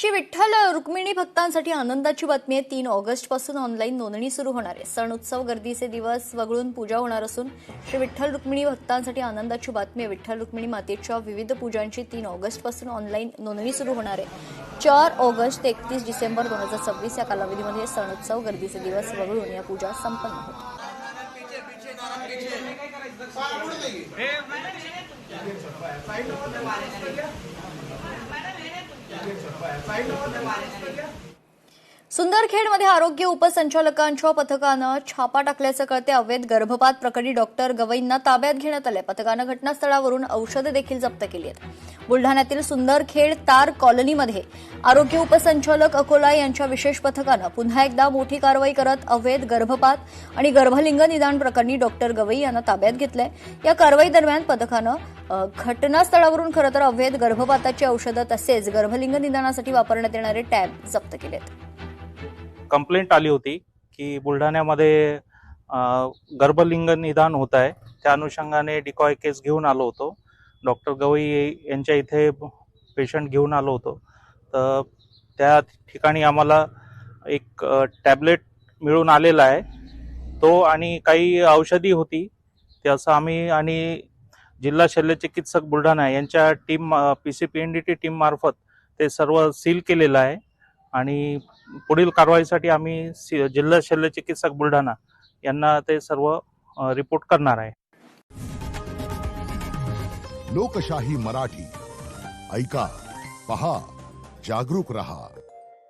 श्री विठ्ठल रुक्मिणी भक्तांसाठी आनंदाची बातमी आहे। 3 ऑगस्ट पासून ऑनलाईन नोंदणी सुरू होणार आहे। सण उत्सव गर्दीचे दिवस वगळून पूजा होणार असून श्री विठ्ठल रुक्मिणी भक्तांसाठी आनंदाची बातमी आहे। विठ्ठल रुक्मिणी मातेच्या विविध पूजांची 3 ऑगस्ट पासून ऑनलाईन नोंदणी सुरू होणार आहे। 4 ऑगस्ट ते 31 डिसेंबर 2026 या कालावधीमध्ये सण उत्सव गर्दीचे दिवस वगळून या पूजा संपन्न होतील। सुंदरखेडमध्ये आरोग्य उपसंचालकांच्या पथकानं छापा टाकल्याचं कळते। अवैध गर्भपात प्रकरणी डॉक्टर गवईंना ताब्यात घेण्यात आले। पथकानं घटनास्थळावरून औषधे देखील जप्त केली आहेत। बुलढाण्यातील सुंदरखेड तार कॉलनीमध्ये आरोग्य उपसंचालक अकोला यांच्या विशेष पथकानं पुन्हा एकदा मोठी कारवाई करत अवैध गर्भपात आणि गर्भलिंग निदान प्रकरणी डॉक्टर गवई यांना ताब्यात घेतलंय। या कारवाई दरम्यान पथकानं घटनास्थळावरून खरं तर अवैध गर्भपाताची औषधं तसेच गर्भलिंग निदानासाठी वापरण्यात येणारे टॅब जप्त केलेत। कंप्लेंट आली होती की बुलढाण्यामध्ये गर्भलिंग निदान होत आहे। त्या अनुषंगाने डिकॉय केस घेऊन आलो होतो। डॉक्टर गवई यांच्या इथे पेशंट घेऊन आलो होतो। तर त्या ठिकाणी आम्हाला एक टॅबलेट मिळून आलेला आहे तो आणि काही औषधी होती ते असं आम्ही आणि जिल्हा शल्यचिकित्सक बुलढाणा यांच्या टीम PCPNDT टीम मार्फत ते सर्व सील केलेलं आहे आणि पुढील कारवाईसाठी आम्ही जिल्हा शल्यचिकित्सक बुलढाणा यांना ते सर्व रिपोर्ट करणार आहे। लोकशाही मराठी ऐका, पहा, जागरूक रहा।